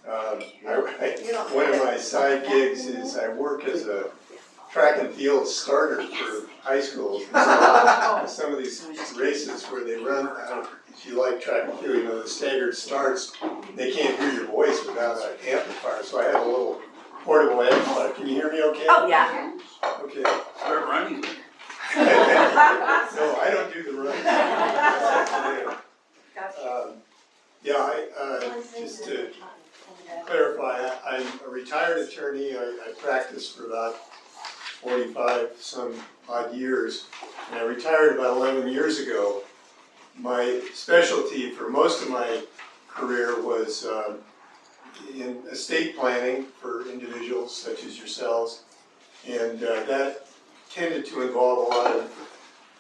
One of my side gigs is I work as a track and field starter for high schools. And so some of these races where they run, if you like track and field, you know, the staggered starts, they can't hear your voice without an amplifier. So I have a little portable amplifier. Can you hear me okay? Oh, yeah. Okay. Start running. No, I don't do the running. Just to clarify, I'm a retired attorney. I practiced for about 45 some odd years, and I retired about 11 years ago. My specialty for most of my career was in estate planning for individuals such as yourselves, and that tended to involve a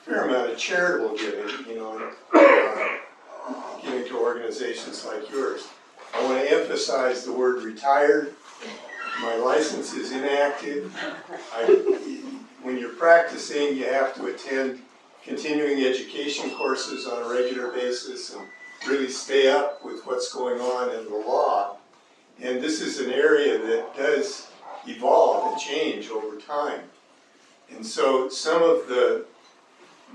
fair amount of charitable giving, you know, giving to organizations like yours. I want to emphasize the word retired. My license is inactive. When you're practicing, you have to attend continuing education courses on a regular basis and really stay up with what's going on in the law. And this is an area that does evolve and change over time. And so some of the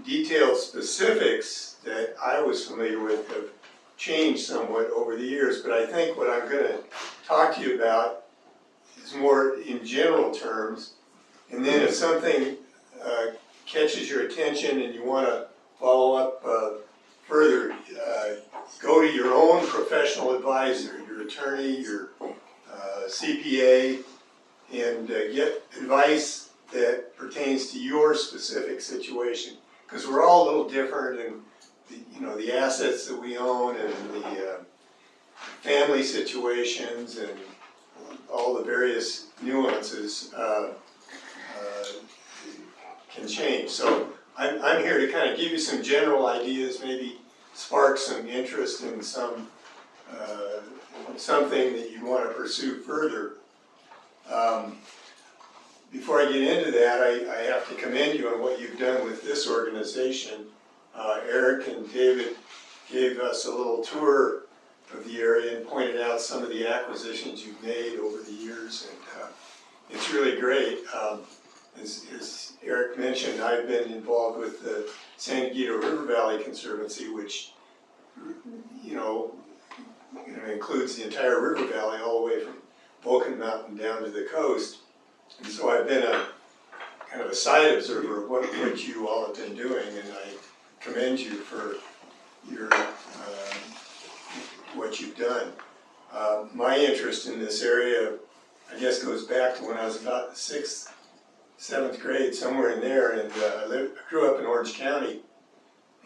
detailed specifics that I was familiar with have changed somewhat over the years, but I think what I'm going to talk to you about is more in general terms, and then if something catches your attention and you want to follow up further, go to your own professional advisor, your attorney, your CPA, and get advice that pertains to your specific situation, because we're all a little different, and the assets that we own and the family situations and all the various nuances can change. So I'm here to kind of give you some general ideas, maybe spark some interest in something that you want to pursue further. Before I get into that, I have to commend you on what you've done with this organization. Eric and David gave us a little tour of the area and pointed out some of the acquisitions you've made over the years, and it's really great. As Eric mentioned, I've been involved with the San Diego River Valley Conservancy, which includes the entire river valley all the way from Volcan Mountain down to the coast. And so I've been a kind of a side observer of what you all have been doing, and I commend you for your what you've done. My interest in this area, I guess, goes back to when I was about 6th, 7th grade, somewhere in there, and I grew up in Orange County,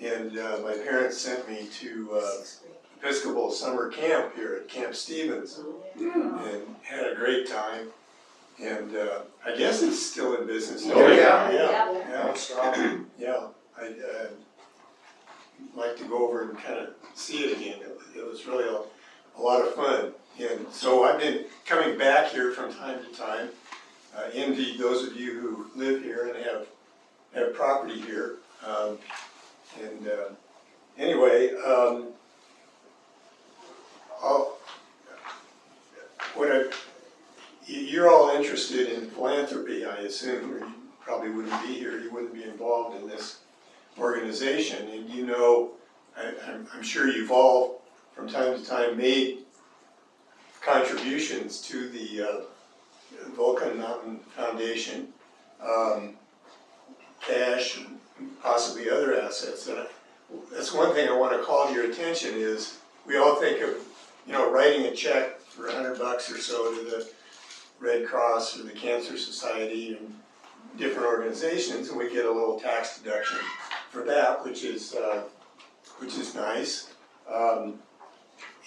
and my parents sent me to Episcopal summer camp here at Camp Stevens, and had a great time. And I guess it's still in business. Oh, yeah. I'd like to go over and kind of see it again. It was really a lot of fun. And so I've been coming back here from time to time. Envy those of you who live here and have property here. Anyway, you're all interested in philanthropy, I assume, or you probably wouldn't be here. You wouldn't be involved in this organization. And I'm sure you've all, from time to time, made contributions to the Volcan Mountain Foundation, cash, and possibly other assets. And that's one thing I want to call to your attention is we all think of, writing a check for $100 or so to the Red Cross or the Cancer Society and different organizations, and we get a little tax deduction for that, which is nice.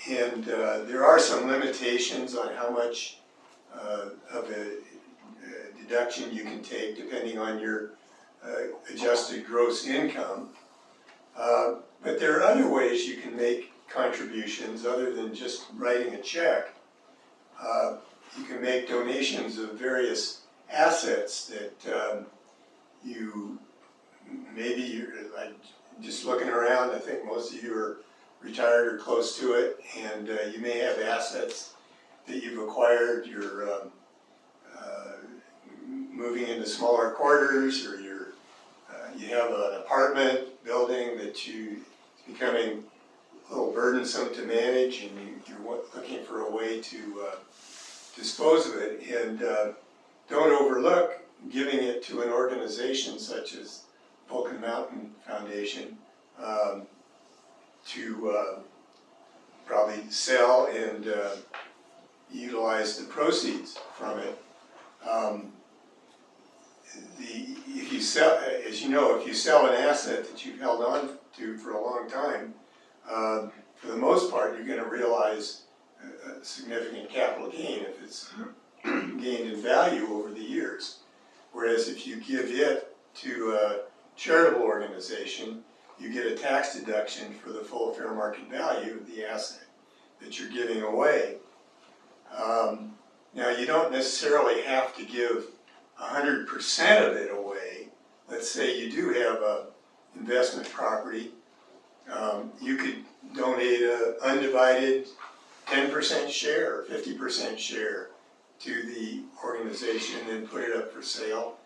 There are some limitations on how much of a deduction you can take depending on your adjusted gross income. But there are other ways you can make contributions other than just writing a check. You can make donations of various assets that you're just looking around. I think most of you are retired or close to it, and you may have assets that you've acquired, you're moving into smaller quarters, or you have an apartment building that it's becoming a little burdensome to manage, and you're looking for a way to dispose of it. And don't overlook giving it to an organization such as Volcan Mountain Foundation to probably sell and utilize the proceeds from it. If you sell, as you know, if you sell an asset that you've held on to for a long time, for the most part, you're going to realize a significant capital gain if it's gained in value over the years. Whereas if you give it to a charitable organization, you get a tax deduction for the full fair market value of the asset that you're giving away. Now, you don't necessarily have to give 100% of it away. Let's say you do have an investment property. You could donate an undivided 10% share or 50% share to the organization and put it up for sale.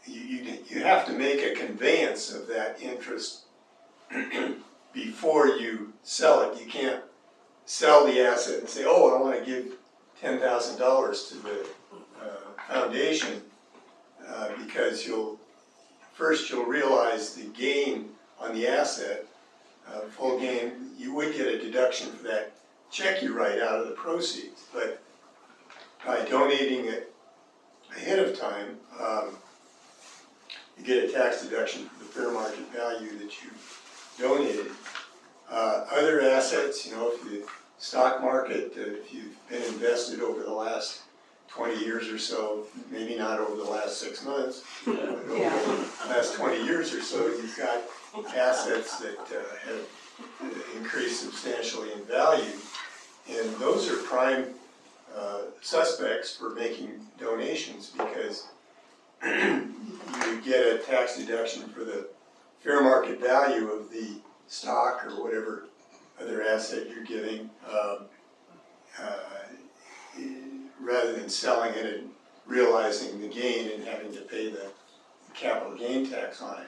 You have to make a conveyance of that interest before you sell it. You can't sell the asset and say, oh, I want to give $10,000 to the foundation, because you'll realize the gain on the asset, full gain. You would get a deduction for that check you write out of the proceeds, but by donating it ahead of time, you get a tax deduction for the fair market value that you donated. Other assets, you know, if the stock market, if you've been invested over the last 20 years or so, maybe not over the last 6 months, but over the last 20 years or so, you've got assets that have increased substantially in value, and those are prime suspects for making donations, because you get a tax deduction for the fair market value of the stock or whatever other asset you're giving, rather than selling it and realizing the gain and having to pay the capital gain tax on it.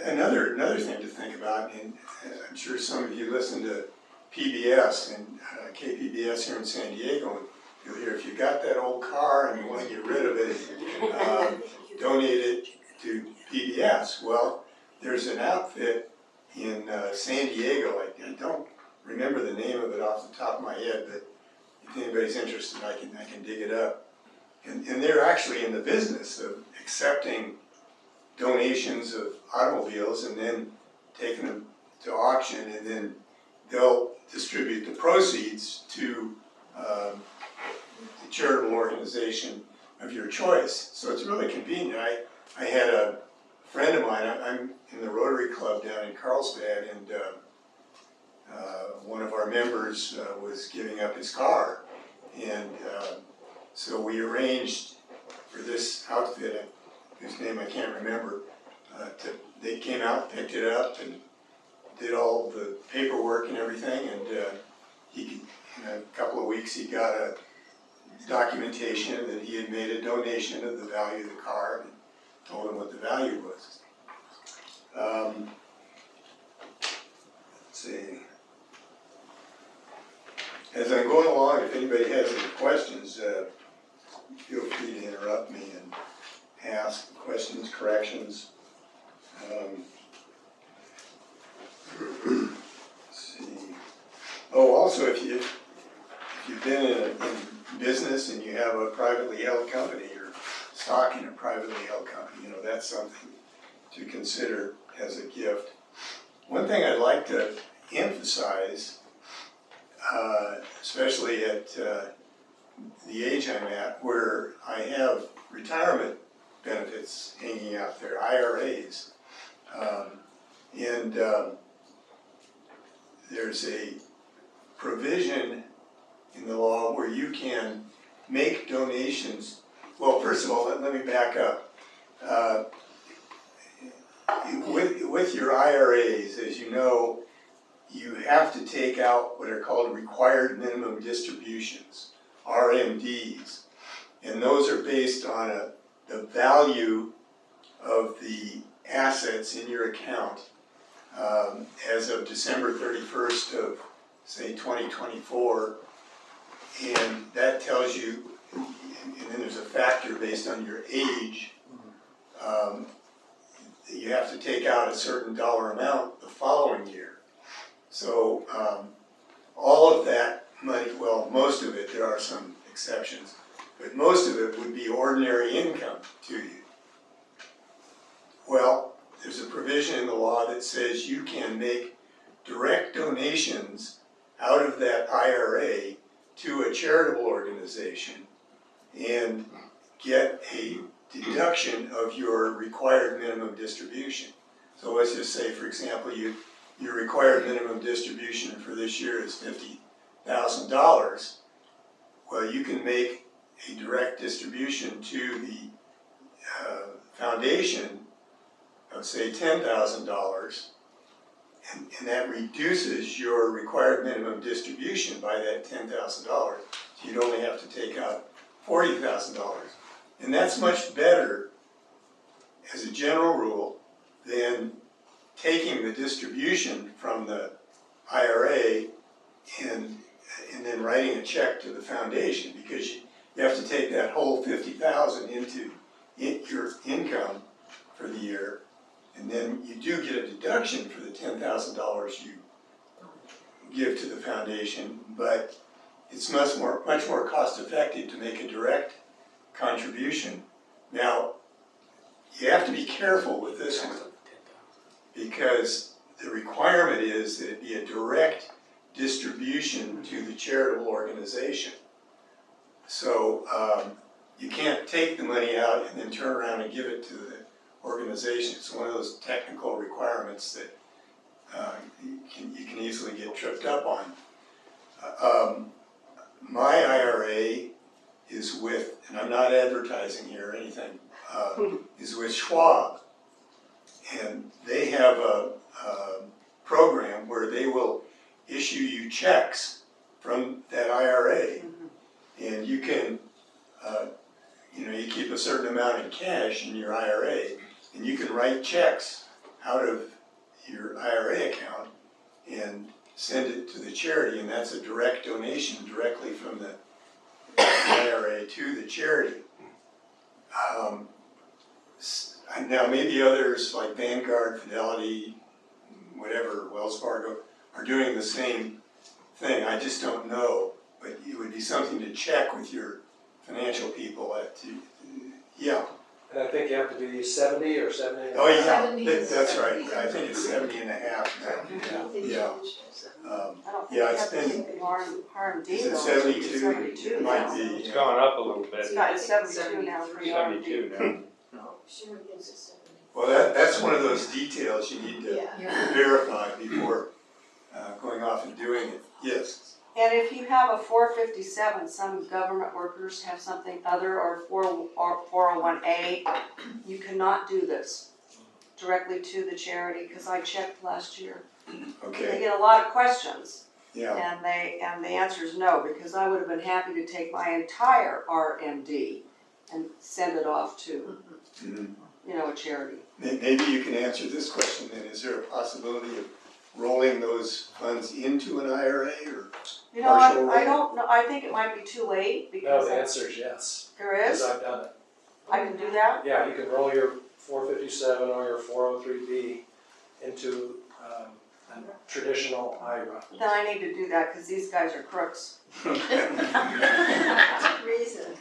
Another thing to think about, and I'm sure some of you listen to PBS and KPBS here in San Diego, and you'll hear, if you got that old car and you want to get rid of it, donate it to PBS. Well, there's an outfit in San Diego, I don't remember the name of it off the top of my head, but if anybody's interested, I can dig it up. And they're actually in the business of accepting donations of automobiles and then taking them to auction, and then they'll distribute the proceeds to the charitable organization of your choice. So it's really convenient. I had a friend of mine, I'm in the Rotary Club down in Carlsbad, and one of our members was giving up his car, and so we arranged for this outfit, whose name I can't remember, they came out, picked it up, and did all the paperwork and everything, and in a couple of weeks he got a documentation that he had made a donation of the value of the car, and told him what the value was. Let's see. As I'm going along, if anybody has any questions, feel free to interrupt me and ask questions, corrections. Let's see. Oh, also, if you've been in business and you have a privately held company or stock in a privately held company, you know, that's something to consider as a gift. One thing I'd like to emphasize, especially at the age I'm at, where I have retirement benefits hanging out there, IRAs, and there's a provision in the law where you can make donations. Well, first of all, let me back up. With your IRAs, as you know, you have to take out what are called required minimum distributions, RMDs. And those are based on the value of the assets in your account as of December 31st of, say, 2024. And that tells you, and then there's a factor based on your age. You have to take out a certain dollar amount the following year. So all of that money, well, most of it, there are some exceptions, but most of it would be ordinary income to you. Well, there's a provision in the law that says you can make direct donations out of that IRA to a charitable organization and get a deduction of your required minimum distribution. So let's just say, for example, your required minimum distribution for this year is $50,000. Well, you can make a direct distribution to the foundation of, say, $10,000, and that reduces your required minimum distribution by that $10,000. So you'd only have to take out $40,000. And that's much better, as a general rule, than taking the distribution from the IRA and then writing a check to the foundation, because you have to take that whole $50,000 into your income for the year, and then you do get a deduction for the $10,000 you give to the foundation, but it's much more cost effective to make a direct contribution. Now, you have to be careful with this one, because the requirement is that it be a direct distribution to the charitable organization. So you can't take the money out and then turn around and give it to the organization. It's one of those technical requirements that you can easily get tripped up on. My IRA is with, and I'm not advertising here or anything, is with Schwab. And they have a program where they will issue you checks from that IRA. And you can, you keep a certain amount in cash in your IRA, and you can write checks out of your IRA account and send it to the charity, and that's a direct donation directly from the IRA to the charity. Now maybe others like Vanguard, Fidelity, whatever, Wells Fargo, are doing the same thing. I just don't know, but it would be something to check with your financial people yeah. And I think you have to be 70 or 70. Oh yeah, that's right. I think it's 70 and a half now. Yeah. Yeah, it's been, is it 72? It might be. It's gone up a little bit. It's 72 now for the 72 now. Well, that's one of those details you need to verify before going off and doing it. Yes. And if you have a 457, some government workers have something other, or 401A, you cannot do this directly to the charity, because I checked last year. Okay. They get a lot of questions. Yeah. And the answer is no, because I would have been happy to take my entire RMD and send it off to, a charity. Maybe you can answer this question then. Is there a possibility of rolling those funds into an IRA or partial I don't know. I think it might be too late, No, because the answer is yes. there Because is. I've done it. I can do that. Yeah, you can roll your 457 or your 403B into a traditional IRA. Then I need to do that, because these guys are crooks. Reason.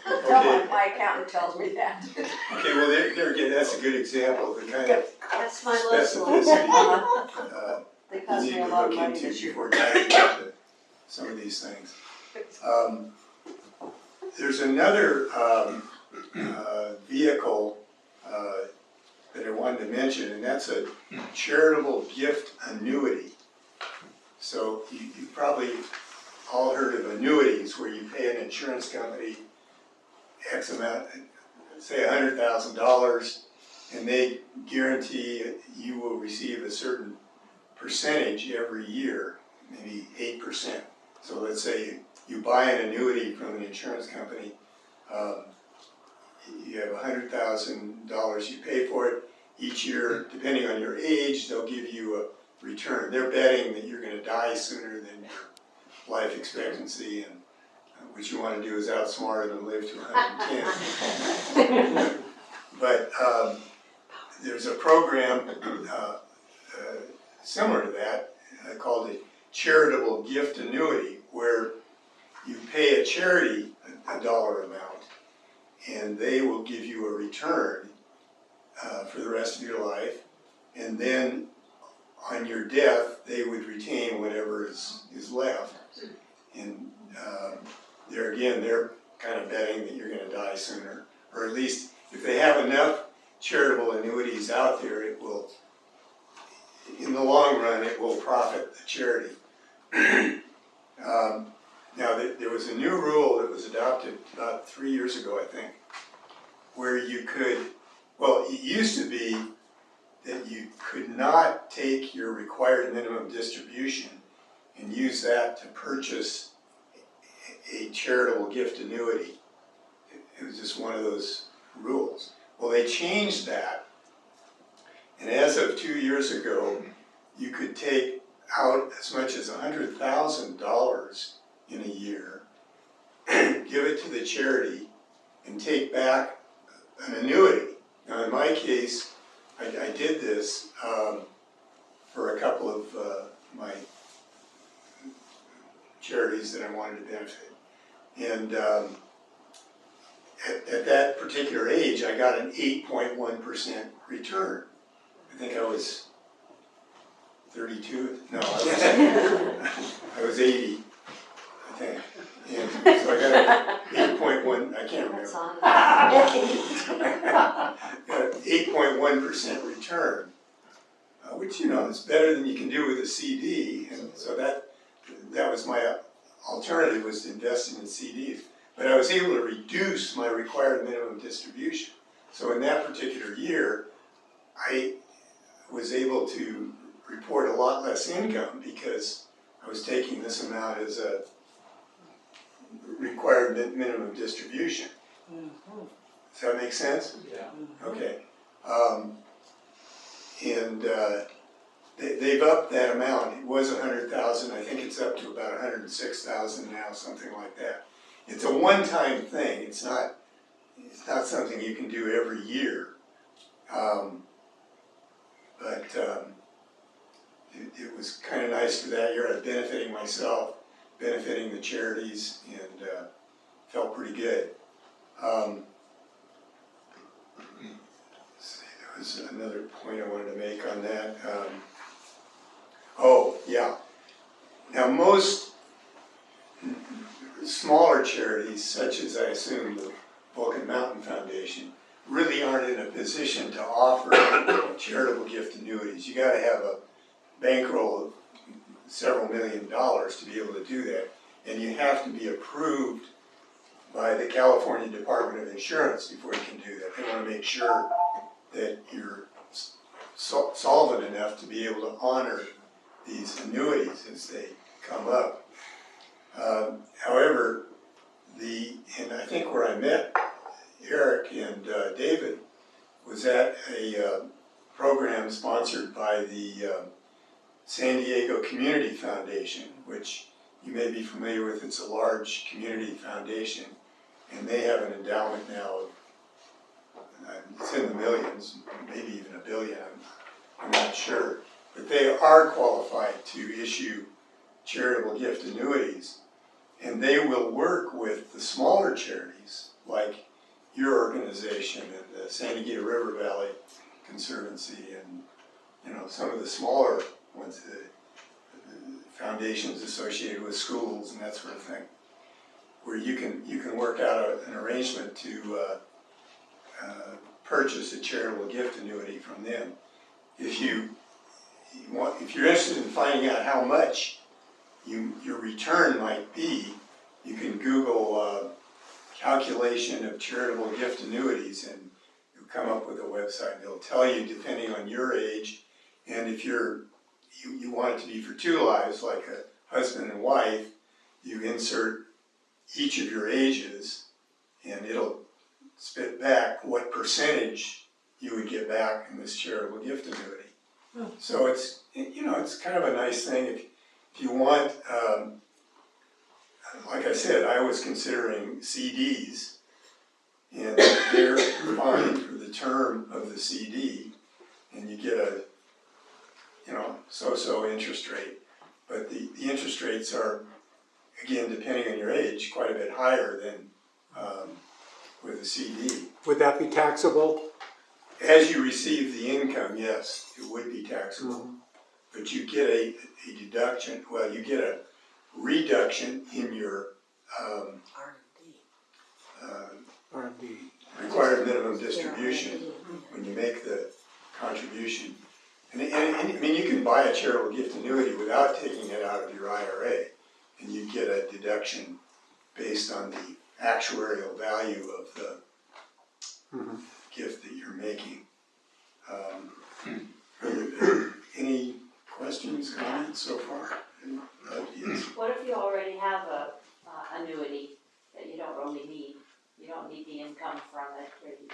My accountant tells me that. Okay, well, there again, that's a good example of the kind of That's my list. specificity They you cost need me a to lot of look money into this year. before diving into some of these things. There's another vehicle that I wanted to mention, and that's a charitable gift annuity. So you've probably all heard of annuities, where you pay an insurance company X amount, say $100,000, and they guarantee you will receive a certain percentage every year. maybe 8%. So let's say you buy an annuity from an insurance company, you have $100,000, you pay for it each year, depending on your age, they'll give you a return. They're betting that you're going to die sooner than your life expectancy, and what you want to do is outsmart them and live to 110. But there's a program similar to that called a charitable gift annuity, where you pay a charity a dollar amount, and they will give you a return for the rest of your life, and then on your death, they would retain whatever is left. And they're kind of betting that you're going to die sooner, or at least if they have enough charitable annuities out there, it will, in the long run, it will profit the charity. Now, there was a new rule that was adopted about 3 years ago, I think, where you could, well, it used to be that you could not take your required minimum distribution and use that to purchase a charitable gift annuity. It was just one of those rules. Well, they changed that, and as of 2 years ago, you could take out as much as $100,000 in a year, give it to the charity, and take back an annuity. Now, in my case, I did this for a couple of my charities that I wanted to benefit. And at that particular age, I got an 8.1% return. I think I was 32. No, I was 80, I think. And so I got an 8.1, I can't remember. Got an 8.1% return, which, you know, is better than you can do with a CD. And so that was my alternative, was to invest in CDs. But I was able to reduce my required minimum distribution. So in that particular year, I was able to report a lot less income because I was taking this amount as a required minimum distribution. Does that make sense? Yeah. Okay. They've upped that amount. It was 100,000. I think it's up to about 106,000 now, something like that. It's a one-time thing. It's not something you can do every year. It was kind of nice for that year. I was benefiting myself, benefiting the charities, and felt pretty good. Let's see, there was another point I wanted to make on that. Oh, yeah. Now, most smaller charities, such as I assume the Volcan Mountain Foundation, really aren't in a position to offer charitable gift annuities. You got to have a bankroll of several $1 million to be able to do that, and you have to be approved by the California Department of Insurance before you can do that. They want to make sure that you're solvent enough to be able to honor these annuities as they come up. However, and I think where I met Eric and David was at a program sponsored by the San Diego Community Foundation, which you may be familiar with. It's a large community foundation, and they have an endowment now of, it's in the millions, maybe even $1 billion, I'm not sure. But they are qualified to issue charitable gift annuities, and they will work with the smaller charities like your organization and the San Diego River Valley Conservancy, and some of the smaller ones, the foundations associated with schools and that sort of thing, where you can work out an arrangement to purchase a charitable gift annuity from them. If you're interested in finding out how much your return might be, you can Google calculation of charitable gift annuities, and you'll come up with a website. They'll tell you, depending on your age, and if you want it to be for 2 lives, like husband and wife, you insert each of your ages, and it'll spit back what percentage you would get back in this charitable gift annuity. So it's, you know, it's kind of a nice thing if you want. Like I said, I was considering CDs, and they're fine for the term of the CD, and you get a, you know, so-so interest rate. But the interest rates are, again, depending on your age, quite a bit higher than with a CD. Would that be taxable? As you receive the income, yes, it would be taxable. But you get a deduction, well, you get a reduction in your R&D. required minimum distribution when you make the contribution. And I mean, you can buy a charitable gift annuity without taking it out of your IRA, and you get a deduction based on the actuarial value of the gift that you're making. Any questions, comments so far? Yes. What if you already have a annuity that you don't really need? You don't need the income from it, or you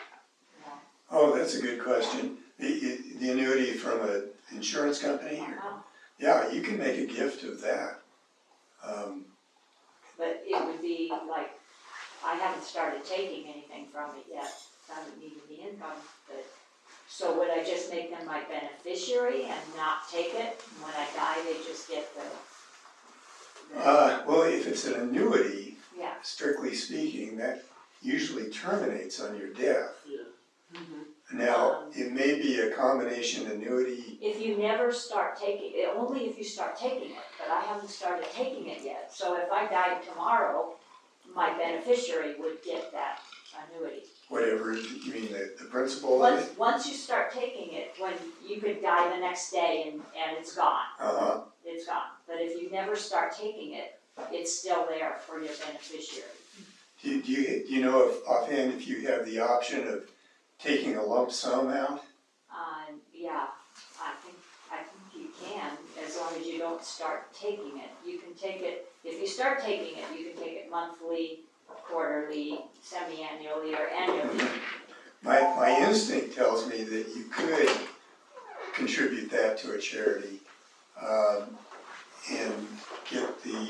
know. Oh, that's a good question. The annuity from an insurance company? Yeah, you can make a gift of that. But it would be like, I haven't started taking anything from it yet, I haven't needed the income, but, so would I just make them my beneficiary and not take it? When I die, they just get the Well, if it's an annuity, yeah. strictly speaking, that usually terminates on your death. Now, it may be a combination annuity. If you never start taking it, only if you start taking it, but I haven't started taking it yet. So if I died tomorrow, my beneficiary would get that annuity. Whatever, you mean the principal of it? Once you start taking it, when you could die the next day and it's gone. It's gone. But if you never start taking it, it's still there for your beneficiary. Do you know if offhand if you have the option of taking a lump sum out? Yeah, I think you can, as long as you don't start taking it. You can take it, if you start taking it, you can take it monthly, quarterly, semi-annually, or annually. My instinct tells me that you could contribute that to a charity and get the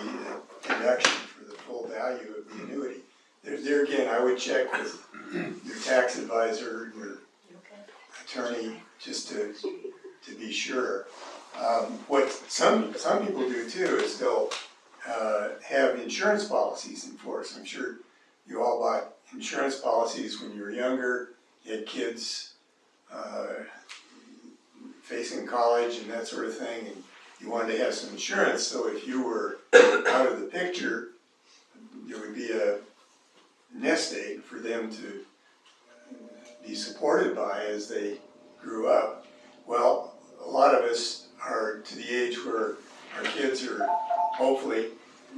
deduction for the full value of the annuity. There again, I would check with your tax advisor, your attorney, just to be sure. What some people do too is they'll have insurance policies in force. I'm sure you all bought insurance policies when you were younger. You had kids facing college and that sort of thing, and you wanted to have some insurance. So if you were out of the picture, there would be a nest egg for them to be supported by as they grew up. Well, a lot of us are to the age where our kids are hopefully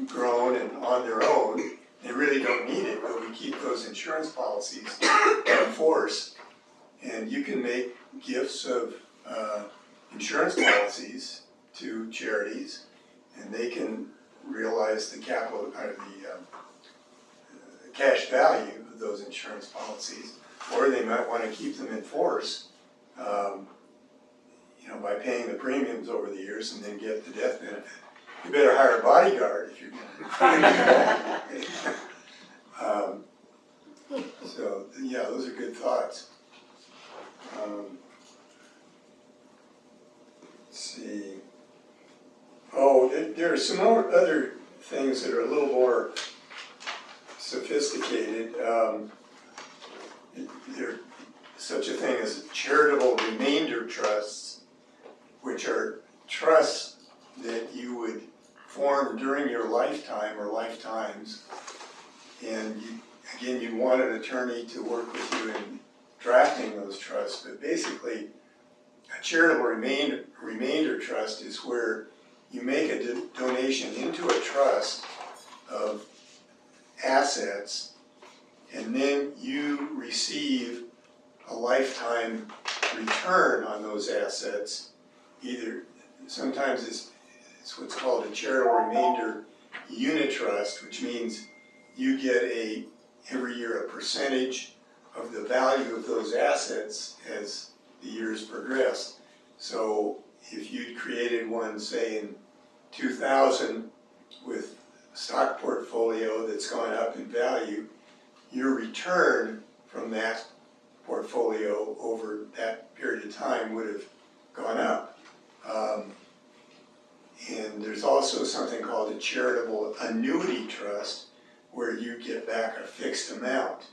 grown and on their own. They really don't need it, but we keep those insurance policies in force. And you can make gifts of insurance policies to charities, and they can realize the capital, cash value of those insurance policies, or they might want to keep them in force, by paying the premiums over the years and then get the death benefit. You better hire a bodyguard if you're going to. So yeah, those are good thoughts. Let's see. Oh, there are some other things that are a little more sophisticated. There's such a thing as charitable remainder trusts, which are trusts that you would form during your lifetime or lifetimes. And again, you'd want an attorney to work with you in drafting those trusts, but basically a charitable remainder trust is where you make a donation into a trust of assets, and then you receive a lifetime return on those assets. Either sometimes it's it's what's called a charitable remainder unit trust, which means you get every year a percentage of the value of those assets as the years progress. So if you'd created one, say in 2000 with a stock portfolio that's gone up in value, your return from that portfolio over that period of time would have gone up. And there's also something called a charitable annuity trust, where you get back a fixed amount.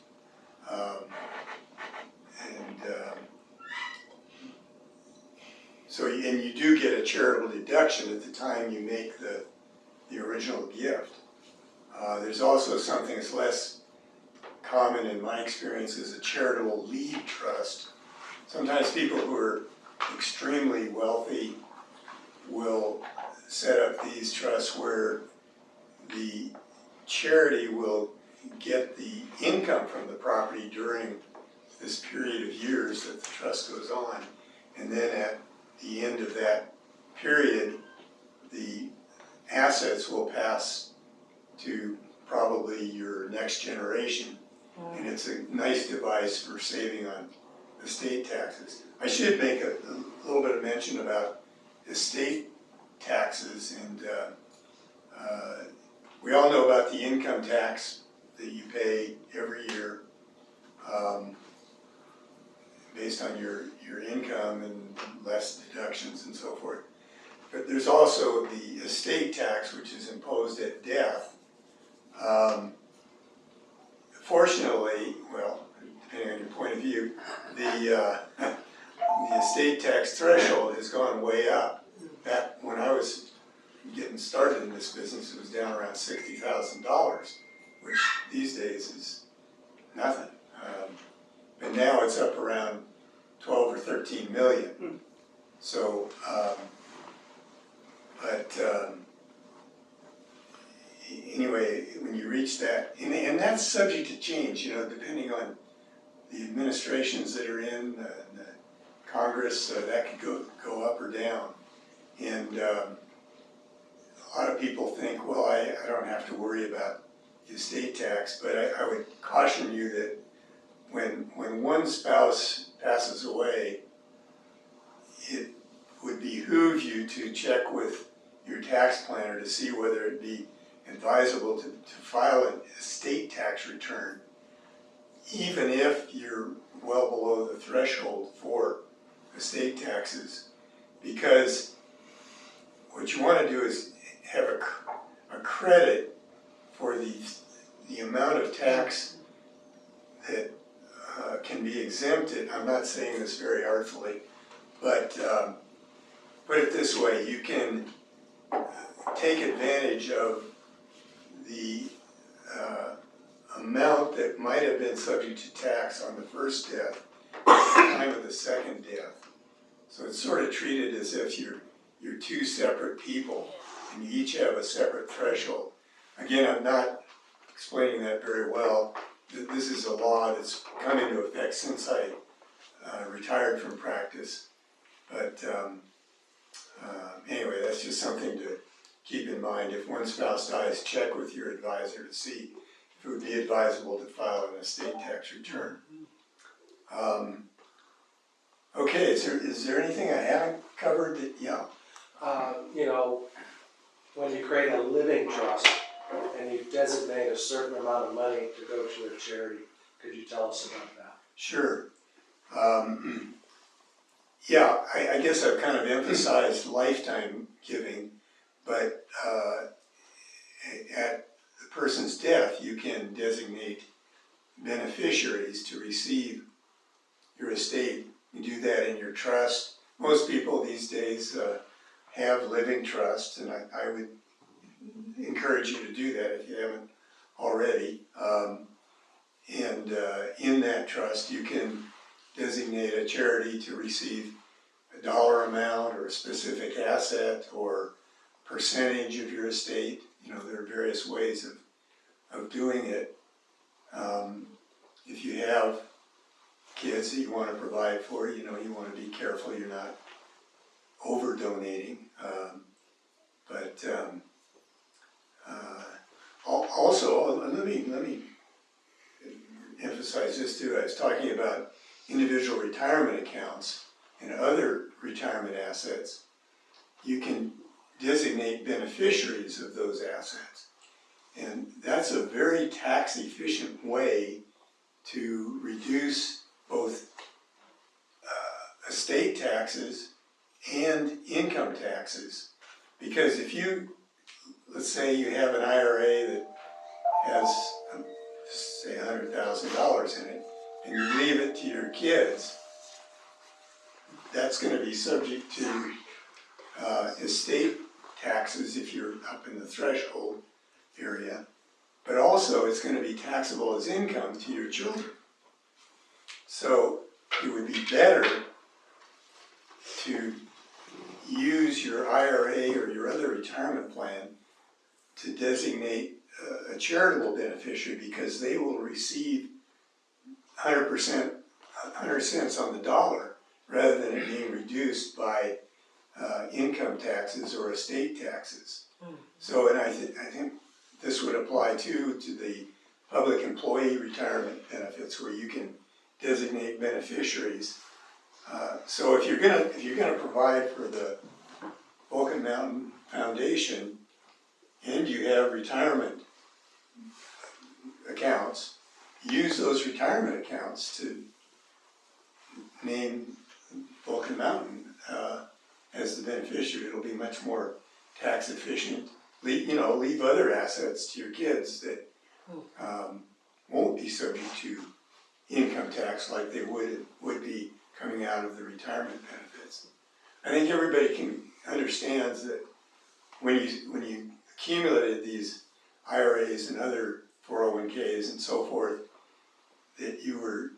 And you do get a charitable deduction at the time you make the original gift. There's also something that's less common in my experience as a charitable lead trust. Sometimes people who are extremely wealthy will set up these trusts where the charity will get the income from the property during this period of years that the trust goes on, and then at the end of that period, the assets will pass to probably your next generation. And it's a nice device for saving on estate taxes. I should make a little bit of mention about estate taxes, and we all know about the income tax that you pay every year based on your income and less deductions and so forth. But there's also the estate tax, which is imposed at death. Fortunately, well, depending on your point of view, the estate tax threshold has gone way up. Back when I was getting started in this business, it was down around $60,000, which these days is nothing. But now it's up around 12 or 13 million. So, anyway, when you reach that, and that's subject to change, depending on the administrations that are in, the Congress, that could go up or down. And a lot of people think, well, I don't have to worry about the estate tax, but I would caution you that when one spouse passes away, it would behoove you to check with your tax planner to see whether it'd be advisable to file an estate tax return, even if you're well below the threshold for estate taxes. Because what you want to do is have a credit for the amount of tax that can be exempted. I'm not saying this very artfully, but put it this way, you can take advantage of the amount that might have been subject to tax on the first death at the time of the second death. So it's sort of treated as if you're two separate people and you each have a separate threshold. Again, I'm not explaining that very well. This is a law that's come into effect since I retired from practice. But anyway, that's just something to keep in mind. If one spouse dies, check with your advisor to see if it would be advisable to file an estate tax return. Okay, is there anything I haven't covered that, yeah? When you create a living trust and you designate a certain amount of money to go to a charity, could you tell us about that? Sure. Yeah, I guess I've kind of emphasized lifetime giving, but at the person's death, you can designate beneficiaries to receive your estate. You do that in your trust. Most people these days have living trusts, and I would encourage you to do that if you haven't already. And in that trust, you can designate a charity to receive a dollar amount or a specific asset or percentage of your estate. There are various ways of doing it. If you have kids that you want to provide for, you want to be careful you're not over donating. But also, let me emphasize this too. I was talking about individual retirement accounts and other retirement assets. You can designate beneficiaries of those assets. And that's a very tax efficient way to reduce both estate taxes and income taxes. Because if you, let's say you have an IRA that has, say, $100,000 in it, and you leave it to your kids, that's going to be subject to estate taxes if you're up in the threshold area, but also it's going to be taxable as income to your children. So it would be better to use your IRA or your other retirement plan to designate a charitable beneficiary, because they will receive 100%, 100 cents on the dollar, rather than it being reduced by income taxes or estate taxes. So, and I think this would apply too to the public employee retirement benefits, where you can designate beneficiaries. So if you're gonna provide for the Volcan Mountain Foundation, and you have retirement accounts, use those retirement accounts to name Volcan Mountain as the beneficiary. It'll be much more tax efficient. Leave other assets to your kids that won't be subject to income tax like they would be coming out of the retirement benefits. I think everybody understands that when you accumulated these IRAs and other 401ks and so forth, that you were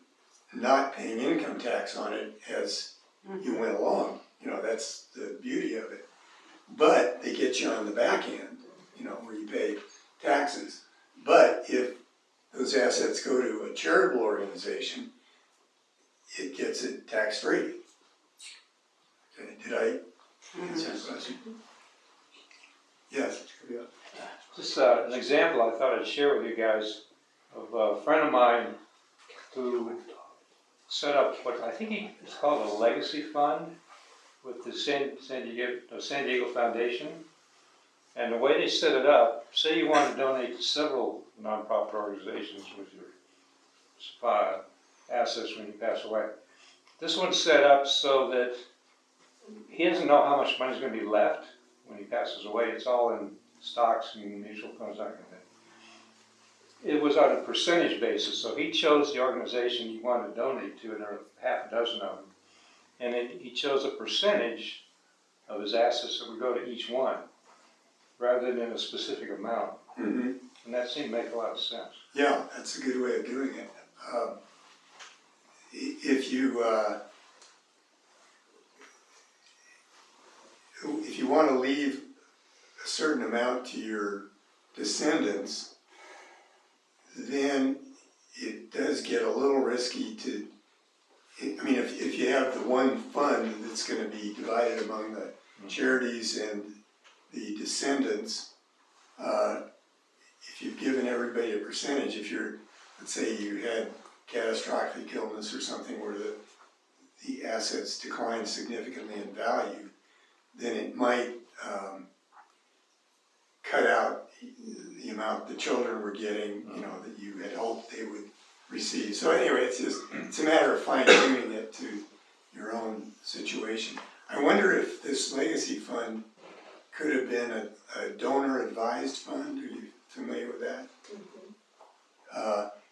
not paying income tax on it as you went along. That's the beauty of it. But they get you on the back end, where you pay taxes. But if those assets go to a charitable organization, it gets it tax-free. Okay, did I answer your question? Yes. Just an example I thought I'd share with you guys of a friend of mine who set up what I think it's called a legacy fund with the San Diego Foundation. And the way they set it up, say you want to donate to several nonprofit organizations with your assets when you pass away. This one's set up so that he doesn't know how much money is going to be left when he passes away. It's all in stocks and mutual funds, that kind of thing. It was on a percentage basis, so he chose the organization he wanted to donate to, and there were half a dozen of them. And he chose a percentage of his assets that would go to each one, rather than a specific amount. Mm-hmm. And that seemed to make a lot of sense. Yeah, that's a good way of doing it. If you want to leave a certain amount to your descendants, then it does get a little risky to, if you have the one fund that's going to be divided among the charities and the descendants, if you've given everybody a percentage, let's say you had catastrophic illness or something where the assets decline significantly in value, then it might cut out the amount the children were getting, that you had hoped they would receive. So anyway, it's a matter of fine-tuning it to your own situation. I wonder if this legacy fund could have been a donor-advised fund. Are you familiar with that?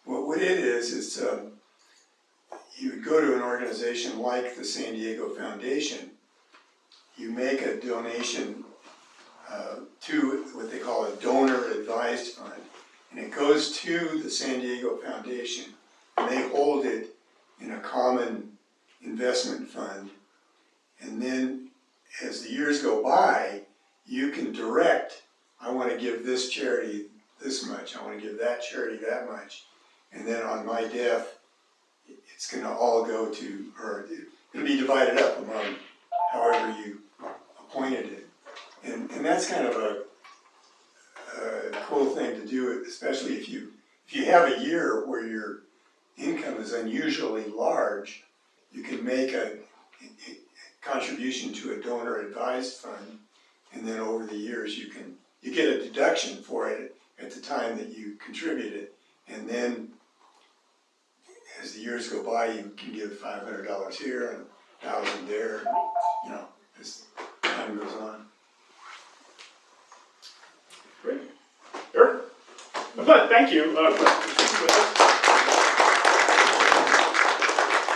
What it is you would go to an organization like the San Diego Foundation, you make a donation to what they call a donor-advised fund, and it goes to the San Diego Foundation, and they hold it in a common investment fund, and then as the years go by, you can direct, I want to give this charity this much, I want to give that charity that much, and then on my death, it's going to all go to, or it'll be divided up among however you appointed it. And that's kind of a cool thing to do, especially if you have a year where your income is unusually large, you can make a contribution to a donor advised fund, and then over the years you get a deduction for it at the time that you contributed, and then as the years go by, you can give $500 here and $1,000 there, you know, as time goes on. Great. Eric? But thank you for speaking with us.